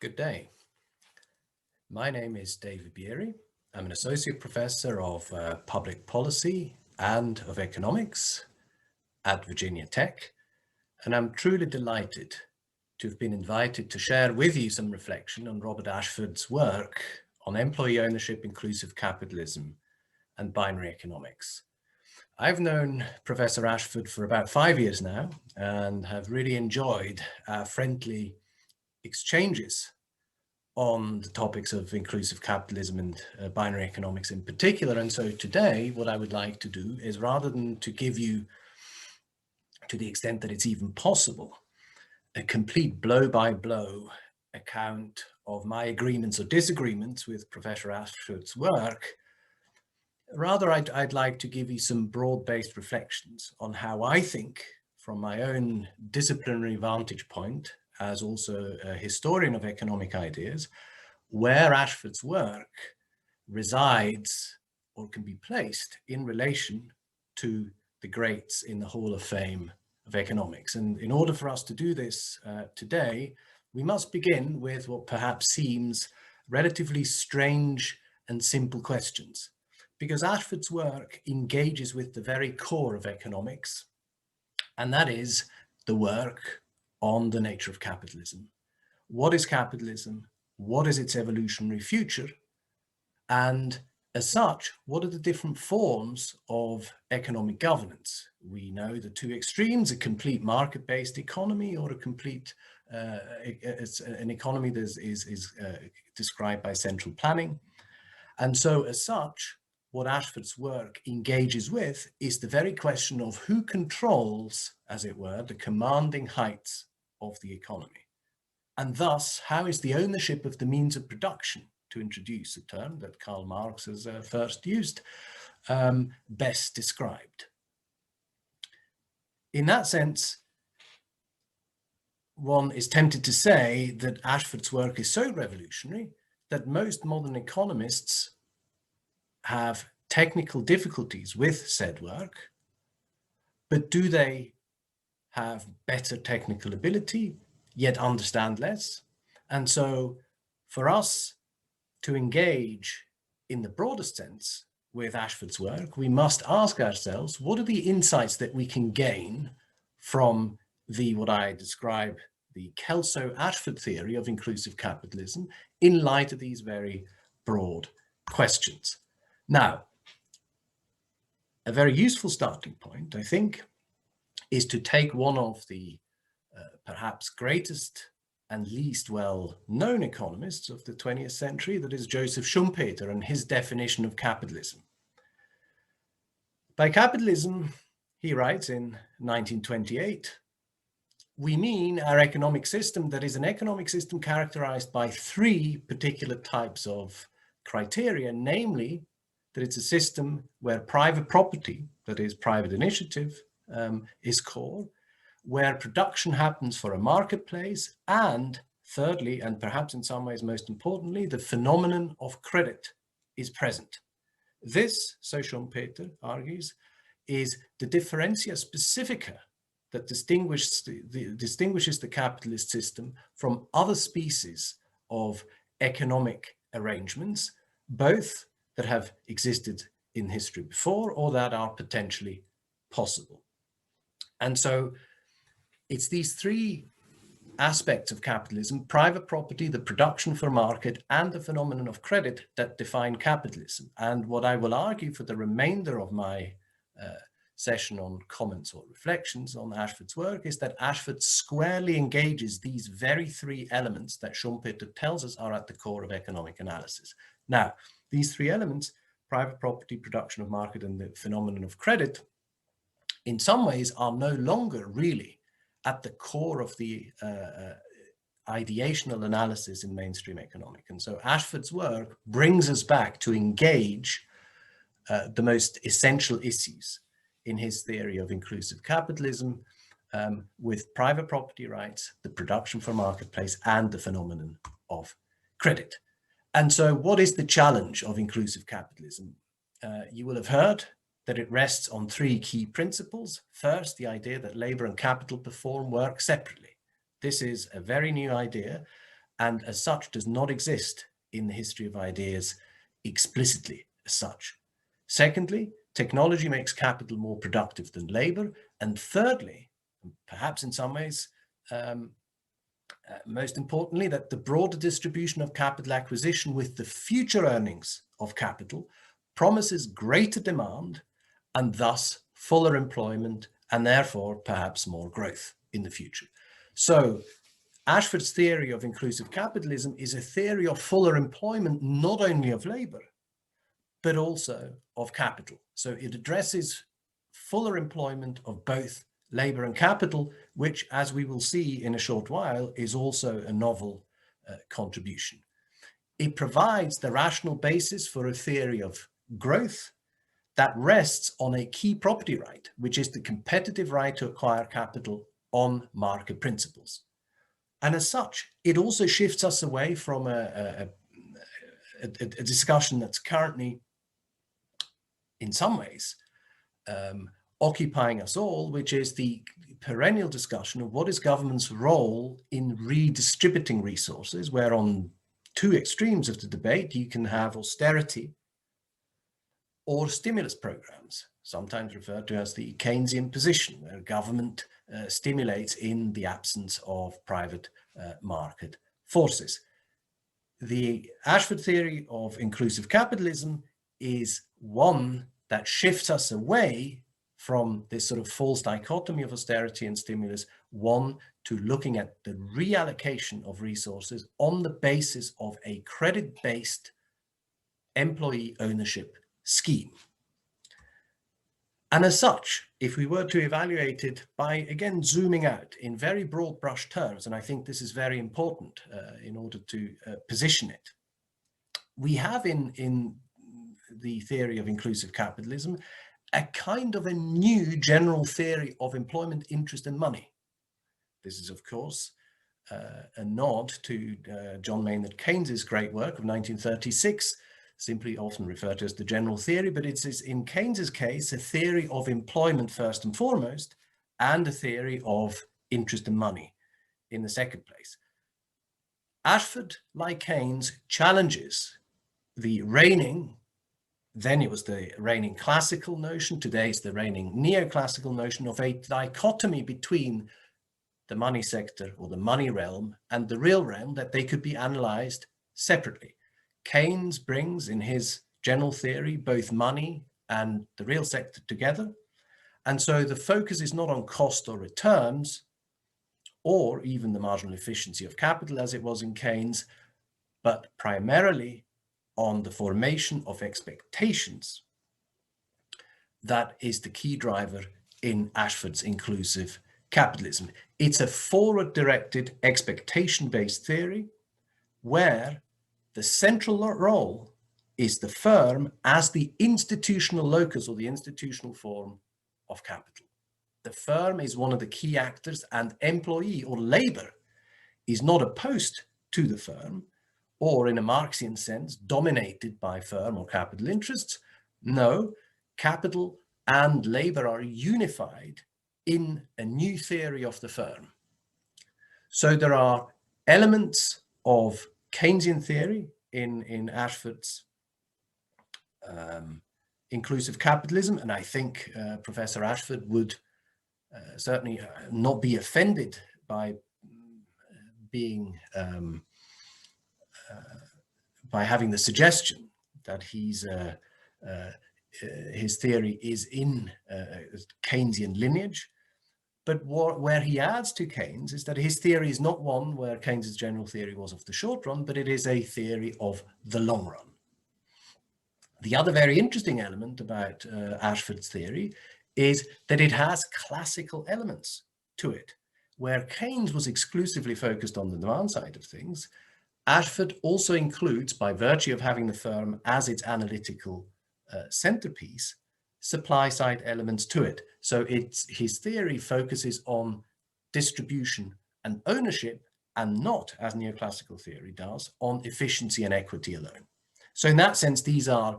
Good day. My name is David Bieri. I'm an associate professor of public policy and of economics at Virginia Tech, and I'm truly delighted to have been invited to share with you some reflection on Robert Ashford's work on employee ownership, inclusive capitalism, and binary economics. I've known Professor Ashford for about 5 years now and have really enjoyed our friendly exchanges on the topics of inclusive capitalism and binary economics in particular. And so today, what I would like to do is, rather than to give you, to the extent that it's even possible, a complete blow-by-blow account of my agreements or disagreements with Professor Ashford's work, rather I'd like to give you some broad-based reflections on how I think, from my own disciplinary vantage point, as also a historian of economic ideas, where Ashford's work resides or can be placed in relation to the greats in the Hall of Fame of economics. And in order for us to do this today, we must begin with what perhaps seems relatively strange and simple questions, because Ashford's work engages with the very core of economics, and that is the work on the nature of capitalism. What is capitalism? What is its evolutionary future? And as such, what are the different forms of economic governance? We know the two extremes: a complete market-based economy or a complete an economy that is described by central planning. And so as such, what Ashford's work engages with is the very question of who controls, as it were, the commanding heights of the economy. And thus, how is the ownership of the means of production, to introduce a term that Karl Marx has first used, best described? In that sense, one is tempted to say that Ashford's work is so revolutionary that most modern economists have technical difficulties with said work, but do they have better technical ability, yet understand less? And so for us to engage in the broadest sense with Ashford's work, we must ask ourselves, what are the insights that we can gain from what I describe, the Kelso-Ashford theory of inclusive capitalism, in light of these very broad questions? Now, a very useful starting point, I think, is to take one of the perhaps greatest and least well-known economists of the 20th century, that is Joseph Schumpeter, and his definition of capitalism. By capitalism, he writes in 1928, we mean our economic system that is an economic system characterized by three particular types of criteria, namely that it's a system where private property, that is private initiative, is core, where production happens for a marketplace, and thirdly, and perhaps in some ways most importantly, the phenomenon of credit is present. This, so Schumpeter argues, is the differentia specifica that distinguishes the capitalist system from other species of economic arrangements, both that have existed in history before or that are potentially possible. And so it's these three aspects of capitalism: private property, the production for market, and the phenomenon of credit, that define capitalism. And what I will argue for the remainder of my session on comments or reflections on Ashford's work is that Ashford squarely engages these very three elements that Schumpeter tells us are at the core of economic analysis. Now, these three elements, private property, production of market, and the phenomenon of credit, in some ways are no longer really at the core of the ideational analysis in mainstream economic. And so Ashford's work brings us back to engage the most essential issues in his theory of inclusive capitalism, with private property rights, the production for marketplace, and the phenomenon of credit. And so what is the challenge of inclusive capitalism? You will have heard that it rests on three key principles. First, the idea that labor and capital perform work separately. This is a very new idea, and as such does not exist in the history of ideas explicitly as such. Secondly, technology makes capital more productive than labor. And thirdly, perhaps in some ways, most importantly, that the broader distribution of capital acquisition with the future earnings of capital promises greater demand and thus fuller employment and therefore perhaps more growth in the future. So Ashford's theory of inclusive capitalism is a theory of fuller employment, not only of labor, but also of capital. So it addresses fuller employment of both labor and capital, which, as we will see in a short while, is also a novel contribution. It provides the rational basis for a theory of growth that rests on a key property right, which is the competitive right to acquire capital on market principles. And as such, it also shifts us away from a discussion that's currently, in some ways, occupying us all, which is the perennial discussion of what is government's role in redistributing resources, where on two extremes of the debate, you can have austerity or stimulus programs, sometimes referred to as the Keynesian position, where government stimulates in the absence of private market forces. The Ashford theory of inclusive capitalism is one that shifts us away from this sort of false dichotomy of austerity and stimulus, one to looking at the reallocation of resources on the basis of a credit-based employee ownership scheme. And as such, if we were to evaluate it by, again, zooming out in very broad brush terms, and I think this is very important in order to position it, we have in the theory of inclusive capitalism a kind of a new general theory of employment, interest, and money. This is, of course, a nod to John Maynard Keynes' great work of 1936, simply often referred to as the general theory, but it's in Keynes' case a theory of employment first and foremost, and a theory of interest and money in the second place. Ashford, like Keynes, challenges the reigning, then it was the reigning classical notion, today it's the reigning neoclassical notion of a dichotomy between the money sector or the money realm and the real realm, that they could be analyzed separately. Keynes brings in his general theory both money and the real sector together. And so the focus is not on cost or returns, or even the marginal efficiency of capital as it was in Keynes, but primarily on the formation of expectations. That is the key driver in Ashford's inclusive capitalism. It's a forward-directed, expectation-based theory where the central role is the firm as the institutional locus or the institutional form of capital. The firm is one of the key actors, and employee or labor is not opposed to the firm or, in a Marxian sense, dominated by firm or capital interests. No, capital and labor are unified in a new theory of the firm. So there are elements of Keynesian theory in Ashford's inclusive capitalism, and I think Professor Ashford would certainly not be offended by being by having the suggestion that his theory is in Keynesian lineage. But where he adds to Keynes is that his theory is not one where Keynes's general theory was of the short run, but it is a theory of the long run. The other very interesting element about Ashford's theory is that it has classical elements to it. Where Keynes was exclusively focused on the demand side of things, Ashford also includes, by virtue of having the firm as its analytical centerpiece, supply side elements to it. So his theory focuses on distribution and ownership, and not, as neoclassical theory does, on efficiency and equity alone. So in that sense, these are,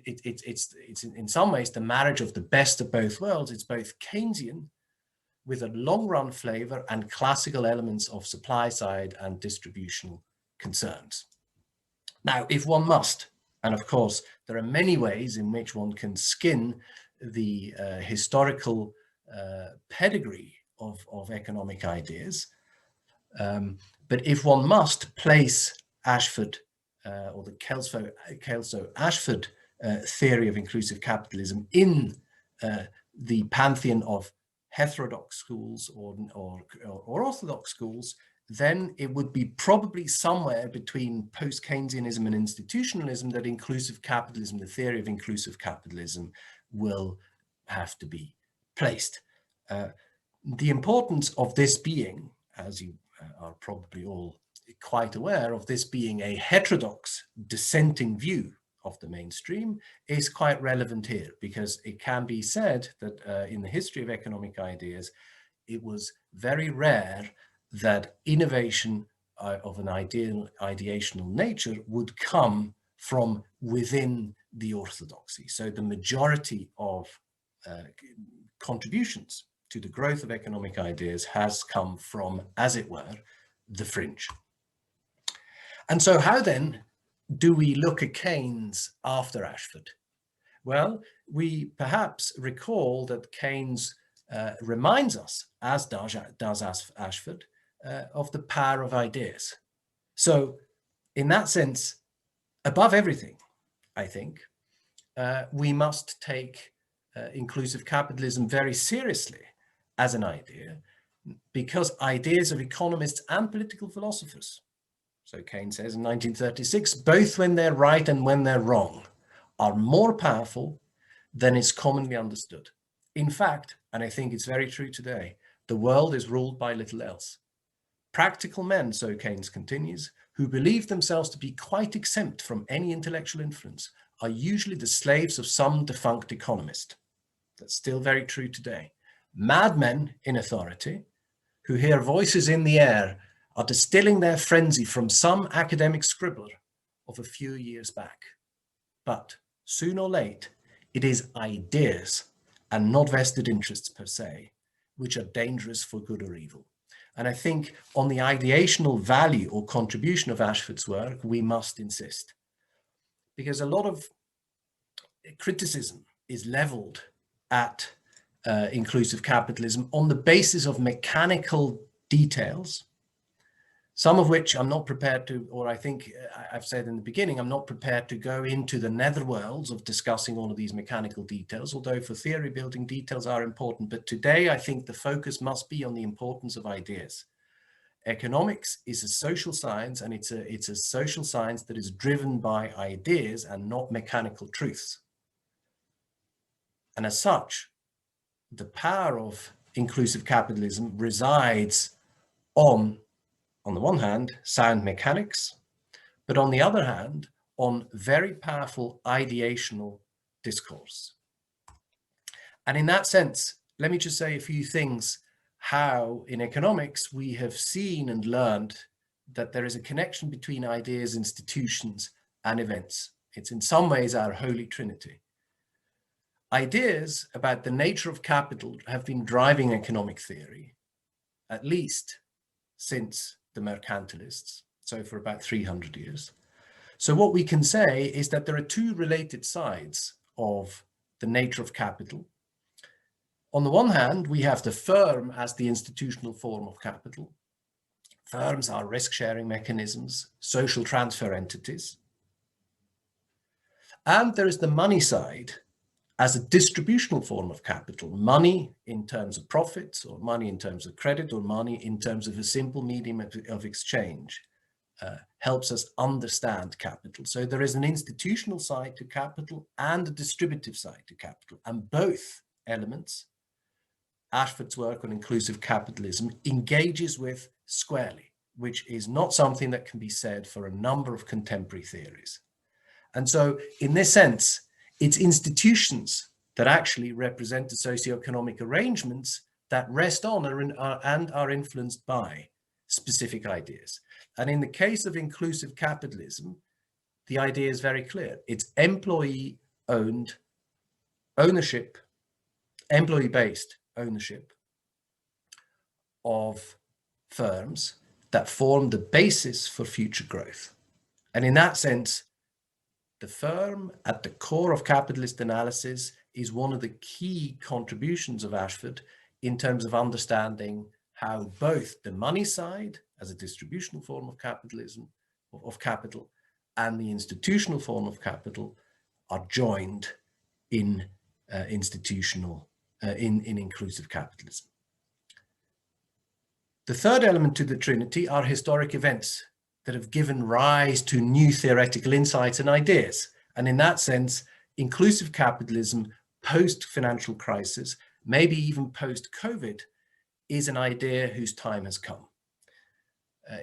it's in some ways the marriage of the best of both worlds. It's both Keynesian, with a long-run flavor and classical elements of supply side and distributional concerns. Now, if one must, and of course, there are many ways in which one can skin the historical pedigree of economic ideas, but if one must place Ashford or the Kelso-Ashford theory of inclusive capitalism in the pantheon of heterodox schools or orthodox schools, then it would be probably somewhere between post-Keynesianism and institutionalism that inclusive capitalism, the theory of inclusive capitalism, will have to be placed. The importance of this being, as you are probably all quite aware of, this being a heterodox dissenting view of the mainstream, is quite relevant here, because it can be said that in the history of economic ideas, it was very rare that innovation of an ideational nature would come from within the orthodoxy. So the majority of contributions to the growth of economic ideas has come from, as it were, the fringe. And so how then do we look at Keynes after Ashford? Well, we perhaps recall that Keynes reminds us, as does Ashford, of the power of ideas. So in that sense, above everything, I think, we must take inclusive capitalism very seriously as an idea, because ideas of economists and political philosophers, so Keynes says in 1936, both when they're right and when they're wrong, are more powerful than is commonly understood. In fact, and I think it's very true today, the world is ruled by little else. Practical men, so Keynes continues, who believe themselves to be quite exempt from any intellectual influence, are usually the slaves of some defunct economist. That's still very true today. Madmen in authority, who hear voices in the air, are distilling their frenzy from some academic scribbler of a few years back. But soon or late, it is ideas and not vested interests per se, which are dangerous for good or evil. And I think on the ideational value or contribution of Ashford's work, we must insist, because a lot of criticism is leveled at inclusive capitalism on the basis of mechanical details, some of which I'm not prepared to, or I think I've said in the beginning, I'm not prepared to go into the netherworlds of discussing all of these mechanical details, although for theory building details are important. But today I think the focus must be on the importance of ideas. Economics is a social science, and it's a social science that is driven by ideas and not mechanical truths. And as such, the power of inclusive capitalism resides on the one hand, sound mechanics, but on the other hand, on very powerful ideational discourse. And in that sense, let me just say a few things how in economics we have seen and learned that there is a connection between ideas, institutions, and events. It's in some ways our holy trinity. Ideas about the nature of capital have been driving economic theory, at least since the mercantilists, so for about 300 years. So what we can say is that there are two related sides of the nature of capital. On the one hand, we have the firm as the institutional form of capital. Firms are risk-sharing mechanisms, social transfer entities. And there is the money side as a distributional form of capital, money in terms of profits, or money in terms of credit, or money in terms of a simple medium of exchange, helps us understand capital. So there is an institutional side to capital and a distributive side to capital, and both elements, Ashford's work on inclusive capitalism engages with squarely, which is not something that can be said for a number of contemporary theories. And so in this sense, it's institutions that actually represent the socioeconomic arrangements that rest on and are influenced by specific ideas. And in the case of inclusive capitalism, the idea is very clear. It's employee-owned ownership, employee-based ownership of firms that form the basis for future growth. And in that sense, the firm at the core of capitalist analysis is one of the key contributions of Ashford in terms of understanding how both the money side as a distributional form of capitalism, of capital, and the institutional form of capital are joined in inclusive capitalism. The third element to the trinity are historic events that have given rise to new theoretical insights and ideas. And in that sense, inclusive capitalism post-financial crisis, maybe even post-COVID, is an idea whose time has come.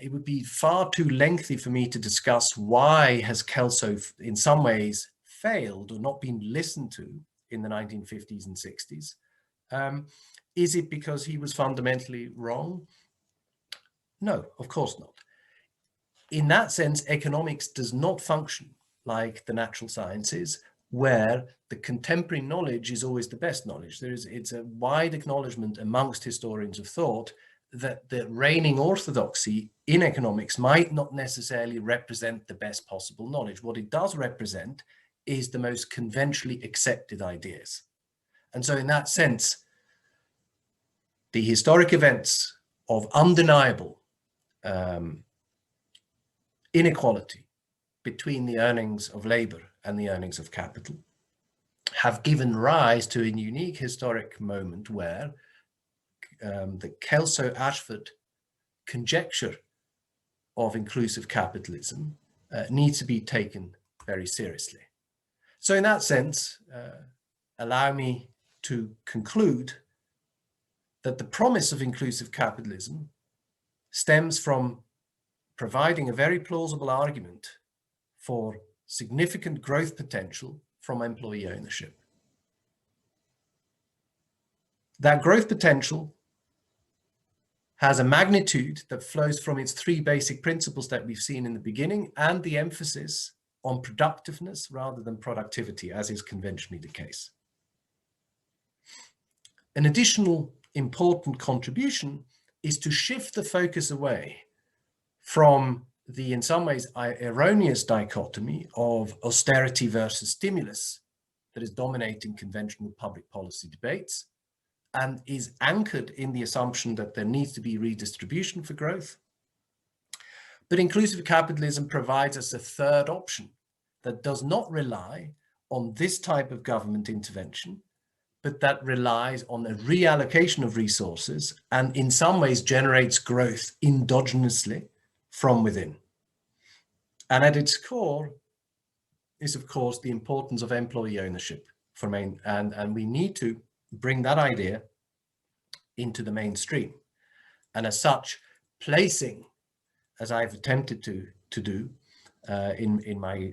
It would be far too lengthy for me to discuss why has Kelso in some ways failed or not been listened to in the 1950s and 60s. Is it because he was fundamentally wrong? No, of course not. In that sense, economics does not function like the natural sciences, where the contemporary knowledge is always the best knowledge. It's a wide acknowledgement amongst historians of thought that the reigning orthodoxy in economics might not necessarily represent the best possible knowledge. What it does represent is the most conventionally accepted ideas. And so in that sense, the historic events of undeniable inequality between the earnings of labor and the earnings of capital have given rise to a unique historic moment where the Kelso-Ashford conjecture of inclusive capitalism needs to be taken very seriously. So in that sense, allow me to conclude that the promise of inclusive capitalism stems from providing a very plausible argument for significant growth potential from employee ownership. That growth potential has a magnitude that flows from its three basic principles that we've seen in the beginning and the emphasis on productiveness rather than productivity, as is conventionally the case. An additional important contribution is to shift the focus away from the, in some ways, erroneous dichotomy of austerity versus stimulus that is dominating conventional public policy debates and is anchored in the assumption that there needs to be redistribution for growth. But inclusive capitalism provides us a third option that does not rely on this type of government intervention, but that relies on a reallocation of resources and in some ways generates growth endogenously from within. And at its core is, of course, the importance of employee ownership and we need to bring that idea into the mainstream. And as such, placing, as I've attempted to do in my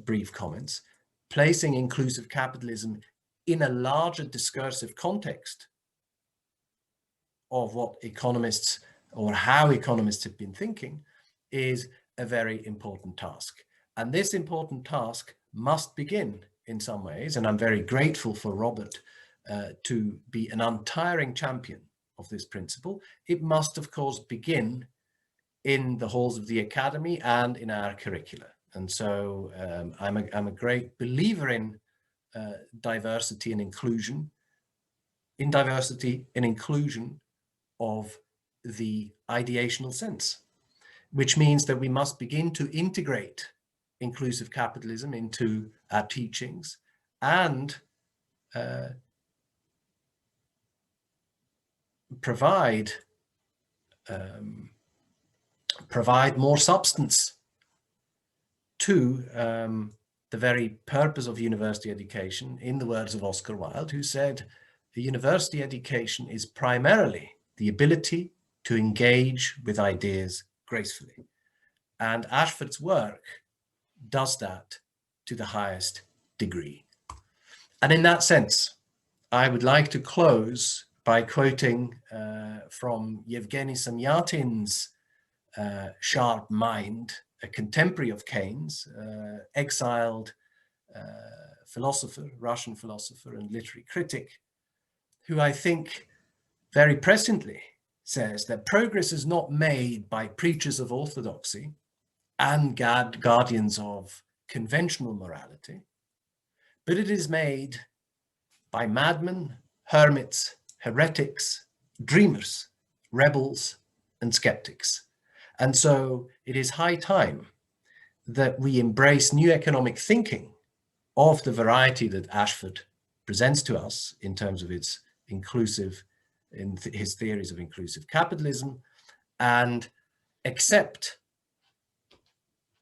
brief comments, placing inclusive capitalism in a larger discursive context of what economists or how economists have been thinking is a very important task. And this important task must begin in some ways, and I'm very grateful for Robert to be an untiring champion of this principle. It must, of course, begin in the halls of the academy and in our curricula. And so I'm a great believer in diversity and inclusion, of the ideational sense, which means that we must begin to integrate inclusive capitalism into our teachings and provide more substance to the very purpose of university education, in the words of Oscar Wilde, who said, "The university education is primarily the ability to engage with ideas gracefully." And Ashford's work does that to the highest degree. And in that sense, I would like to close by quoting from Yevgeny Samyatin's sharp mind, a contemporary of Keynes, exiled philosopher, Russian philosopher and literary critic, who I think very presciently says that progress is not made by preachers of orthodoxy and guardians of conventional morality, but it is made by madmen, hermits, heretics, dreamers, rebels, and skeptics. And so it is high time that we embrace new economic thinking of the variety that Ashford presents to us in terms of its inclusive, in his theories of inclusive capitalism, and accept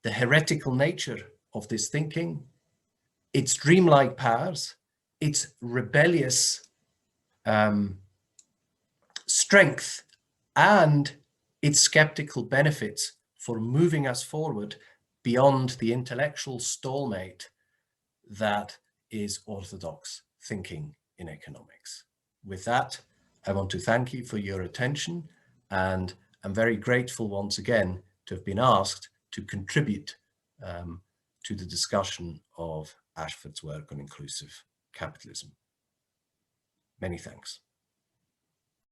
the heretical nature of this thinking, its dreamlike powers, its rebellious strength, and its skeptical benefits for moving us forward beyond the intellectual stalemate that is orthodox thinking in economics. With that, I want to thank you for your attention, and I'm very grateful once again to have been asked to contribute to the discussion of Ashford's work on inclusive capitalism. Many thanks.